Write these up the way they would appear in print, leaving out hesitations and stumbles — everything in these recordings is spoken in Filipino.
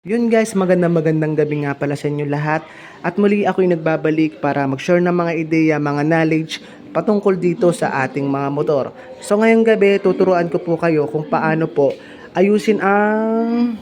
Yun guys, magandang gabi nga pala sa inyo lahat. At muli ako'y nagbabalik para mag-share ng mga ideya, mga knowledge patungkol dito sa ating mga motor. So ngayong gabi, tuturuan ko po kayo kung paano po ayusin ang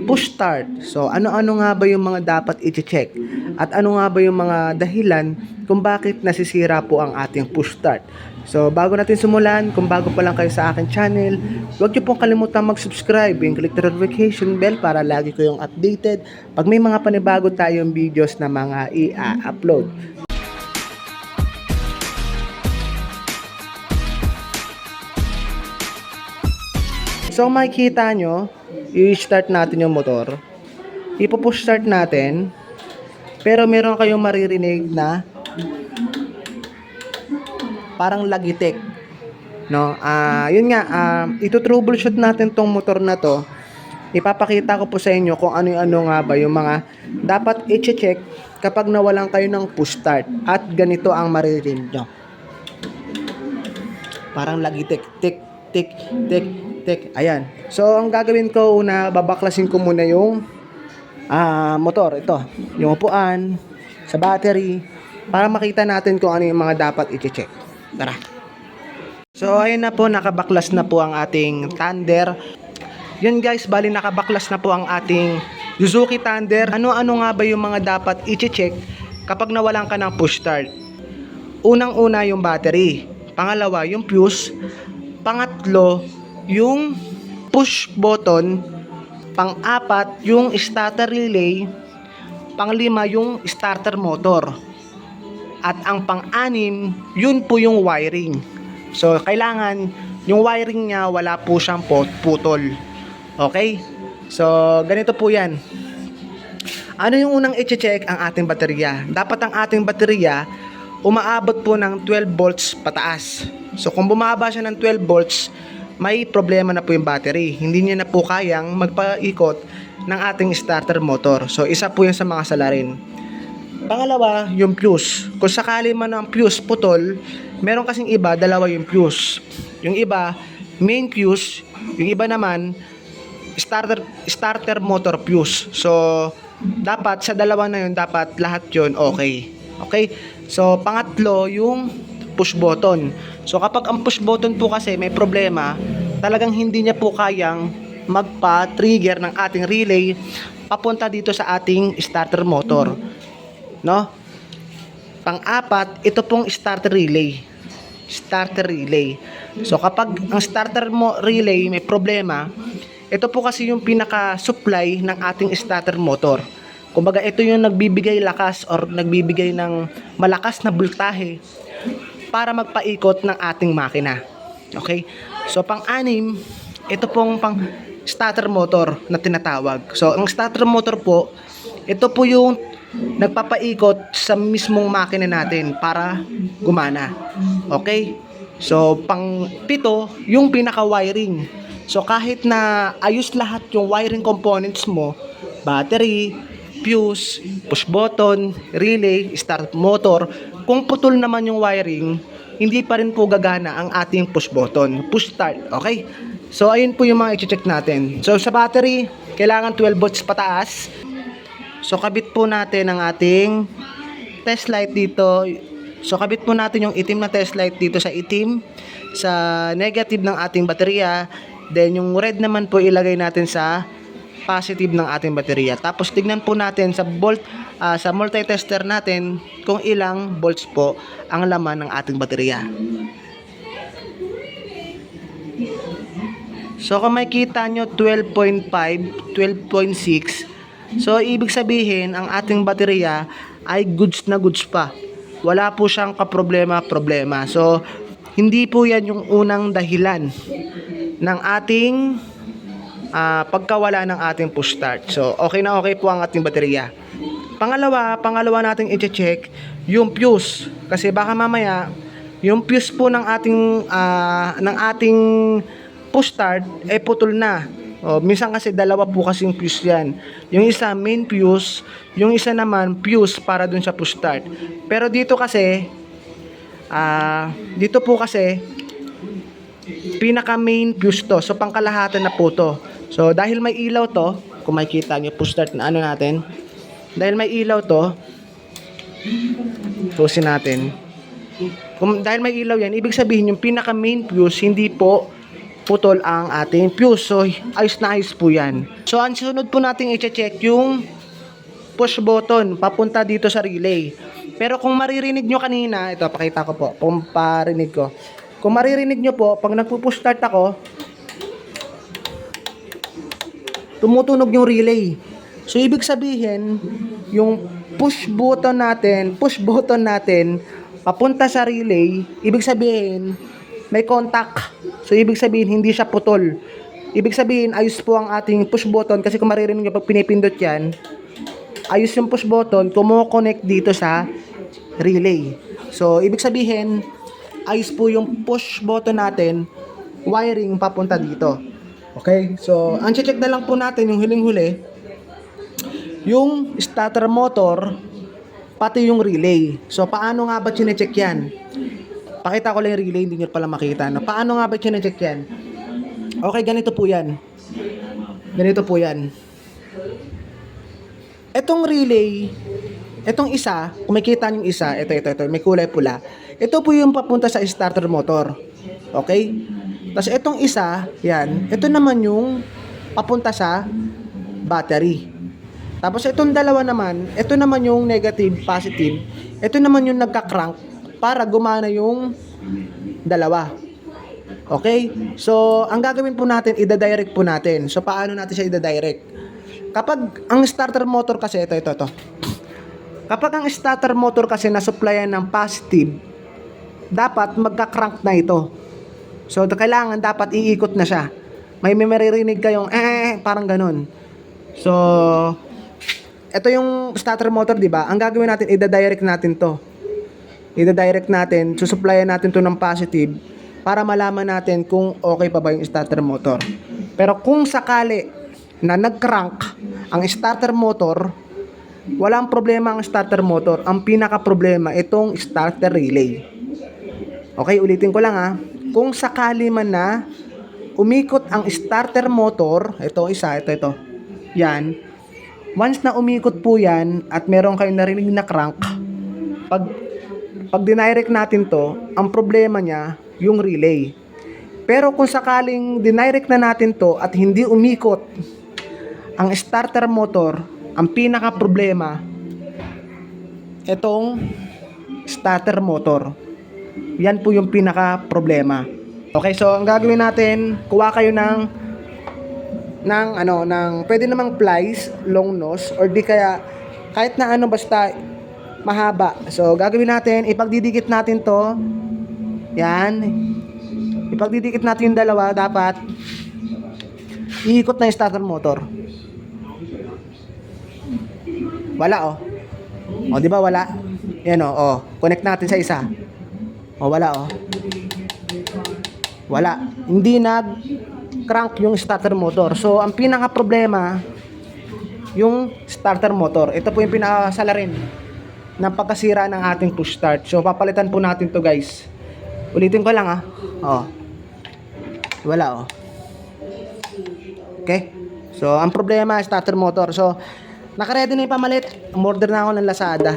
push start. So ano-ano nga ba yung mga dapat i-check? At ano nga ba yung mga dahilan kung bakit nasisira po ang ating push start? So, bago natin simulan, kung bago pa lang kayo sa akin channel, huwag niyo pong kalimutan mag-subscribe and click the notification bell para lagi kayong updated pag may mga panibago tayong videos na mga i-upload. So, makikita nyo, i-start natin yung motor. Ipo-push start natin, pero meron kayong maririnig na parang lagitik, no? Yun nga, ito troubleshoot natin tong motor na to. Ipapakita ko po sa inyo kung ano-ano nga ba yung mga dapat i-check kapag nawalan kayo ng push start. At ganito ang maririnig nyo. Parang lagitik, tik, tik, tik, tik. Ayan. So, ang gagawin ko una, babaklasin ko muna yung motor. Ito, yung upuan, sa battery, para makita natin kung ano yung mga dapat i-check. Tara. So, ayun na po, nakabaklas na po ang ating Thunder. Yun guys, bali nakabaklas na po ang ating Suzuki Thunder. Ano-ano nga ba yung mga dapat i-check kapag nawalan ka ng push start? Unang-una yung battery. Pangalawa, yung fuse. Pangatlo, yung push button. Pang-apat, yung starter relay. Panglima, yung starter motor. At ang pang-anim, yun po yung wiring. So, kailangan yung wiring niya wala po siyang putol. Okay? So, ganito po yan. Ano yung unang i-check? Ang ating baterya. Dapat ang ating baterya umaabot po ng 12 volts pataas. So, kung bumaba siya ng 12 volts, may problema na po yung battery. Hindi niya na po kayang magpaikot ng ating starter motor. So, isa po yan sa mga salarin. Pangalawa, yung fuse. Kung sakali man ang fuse putol, meron kasing iba, dalawa yung fuse. Yung iba, main fuse. Yung iba naman, starter motor fuse. So, dapat sa dalawa na yun, dapat lahat yun okay. Okay? So, pangatlo, yung push button. So, kapag ang push button po kasi may problema, talagang hindi niya po kayang magpa-trigger ng ating relay papunta dito sa ating starter motor. No? Pang-apat, ito pong starter relay. Starter relay. So kapag ang starter relay may problema, ito po kasi yung pinaka-supply ng ating starter motor. Kumbaga ito yung nagbibigay lakas or nagbibigay ng malakas na voltahe para magpaikot ng ating makina. Okay? So pang-anim, ito pong pang starter motor na tinatawag. So ang starter motor po, ito po yung nagpapaikot sa mismong makina natin para gumana. Okay? So, pang-pito, yung pinaka-wiring. So, kahit na ayos lahat yung wiring components mo, battery, fuse, push button, relay, start motor, kung putol naman yung wiring, hindi pa rin po gagana ang ating push button, push start. Okay? So, ayun po yung mga i-check natin. So, sa battery, kailangan 12 volts pataas. So, kabit po natin ang ating test light dito. So, kabit po natin yung itim na test light dito sa itim, sa negative ng ating baterya. Then, yung red naman po ilagay natin sa positive ng ating baterya. Tapos, tignan po natin sa sa multitester natin kung ilang volts po ang laman ng ating baterya. So, kung makikita nyo, 12.5, 12.6. So, ibig sabihin, ang ating baterya ay goods na goods pa. Wala po siyang problema. So, hindi po yan yung unang dahilan ng ating pagkawala ng ating push start. So, okay na okay po ang ating baterya. Pangalawa nating i-check yung fuse. Kasi baka mamaya, yung fuse po ng ating push start ay putol na. Minsan kasi dalawa po kasing fuse yan. Yung isa main fuse, yung isa naman fuse para dun sa push start. Pero dito kasi, pinaka main fuse to. So pangkalahatan na po to. So dahil may ilaw to, kung makikita nyo, push start na ano natin. Dahil may ilaw to, susin natin. Dahil may ilaw yan, ibig sabihin yung pinaka main fuse, hindi po putol ang ating fuse. So, ayos na ayos po yan. So, ang sunod po natin i-check yung push button papunta dito sa relay. Pero kung maririnig nyo kanina, ito, pakita ko po, kung parinig ko. Kung maririnig nyo po, pag nagpo-push start ako, tumutunog yung relay. So, ibig sabihin, yung push button natin, papunta sa relay, ibig sabihin, may contact. So, ibig sabihin, hindi siya putol. Ibig sabihin, ayos po ang ating push button kasi kung maririnig nyo pag pinipindot yan, ayos yung push button, kumo-connect dito sa relay. So, ibig sabihin, ayos po yung push button natin, wiring papunta dito. Okay? So, ang check na lang po natin yung huling-huli, yung starter motor, pati yung relay. So, paano nga ba chinecheck yan? Pakita ko lang yung relay, hindi nyo pala makita. No? Paano nga ba chinecheck yan? Okay, ganito po yan. Ganito po yan. Etong relay, etong isa, kung makikita nyo isa, ito, may kulay pula. Ito po yung papunta sa starter motor. Okay? Tapos etong isa, yan, ito naman yung papunta sa battery. Tapos itong dalawa naman, ito naman yung negative, positive. Ito naman yung nagka-crank para gumana yung dalawa. Okay? So, ang gagawin po natin, ida-direct po natin. So, paano natin siya ida-direct? Kapag ang starter motor kasi, ito. Kapag ang starter motor kasi nasupplyan ng positive, dapat magka-crank na ito. So, kailangan dapat iikot na siya. May maririnig kayong parang ganun. So, ito yung starter motor, di ba? Ang gagawin natin, ida-direct natin to. Ida-direct natin, susupplyan natin to ng positive para malaman natin kung okay pa ba yung starter motor. Pero kung sakali na nag-crank ang starter motor, walang problema ang starter motor. Ang pinaka-problema, itong starter relay. Okay, ulitin ko lang ha. Kung sakali man na umikot ang starter motor, ito. Yan. Once na umikot po yan at meron kayong narinig na crank, pag dinirect natin to, ang problema niya, yung relay. Pero kung sakaling dinirect na natin to at hindi umikot ang starter motor, ang pinaka problema, itong starter motor. Yan po yung pinaka problema. Okay, so ang gagawin natin, kuha kayo ng pwede namang plies, long nose, or di kaya kahit na ano, basta mahaba. So gagawin natin, ipagdidikit natin to. Yan. Ipagdidikit natin yung dalawa, dapat iikot na yung starter motor. Wala O, di ba wala? Yan connect natin sa isa. Wala Wala. Hindi nag-crank yung starter motor. So, ang pinaka problema, yung starter motor. Ito po yung pinakasalarin ng pagkasira ng ating push start. So, papalitan po natin to, guys. Ulitin ko lang Wala Okay? So, ang problema, starter motor. So, naka-ready na yung pamalit. Umorder na ako ng Lazada.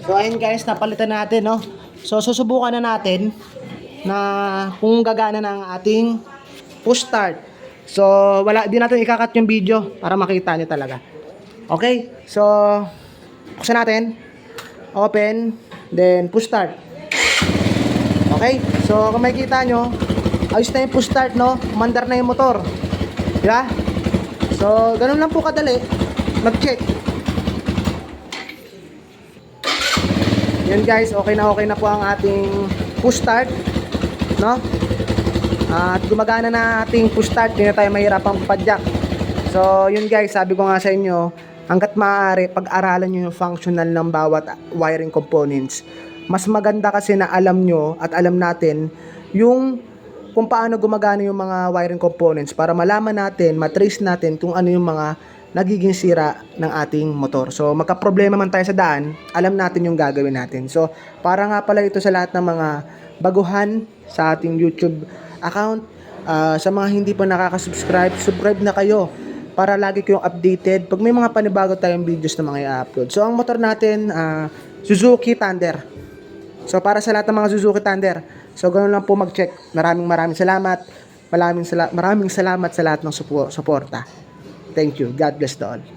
So ayun guys, napalitan natin So susubukan na natin na kung gagana ng ating push start. So di natin ikakat yung video para makita nyo talaga. Okay, so buksan natin, open, then push start. Okay, so kung makikita nyo, ayos na yung push start, umandar na yung motor. Diba? So ganun lang po kadali mag-check. Yan guys, okay na po ang ating push start, at gumagana na ating push start, hindi na tayo mahirapang padyak. So yun guys, sabi ko nga sa inyo, hanggat maaari, pag-aralan nyo yung functional ng bawat wiring components. Mas maganda kasi na alam nyo at alam natin yung kung paano gumagana yung mga wiring components para malaman natin, matrace natin kung ano yung mga nagiging sira ng ating motor. So, magka-problema man tayo sa daan, alam natin yung gagawin natin. So, para nga pala ito sa lahat ng mga baguhan sa ating YouTube account. Sa mga hindi pa nakaka-subscribe, subscribe na kayo para lagi kayong updated pag may mga panibago tayong videos na mga i-upload. So, ang motor natin, Suzuki Thunder. So, para sa lahat ng mga Suzuki Thunder, so, ganoon lang po mag-check. Maraming salamat. Maraming salamat sa lahat ng suporta. Thank you. God bless to all.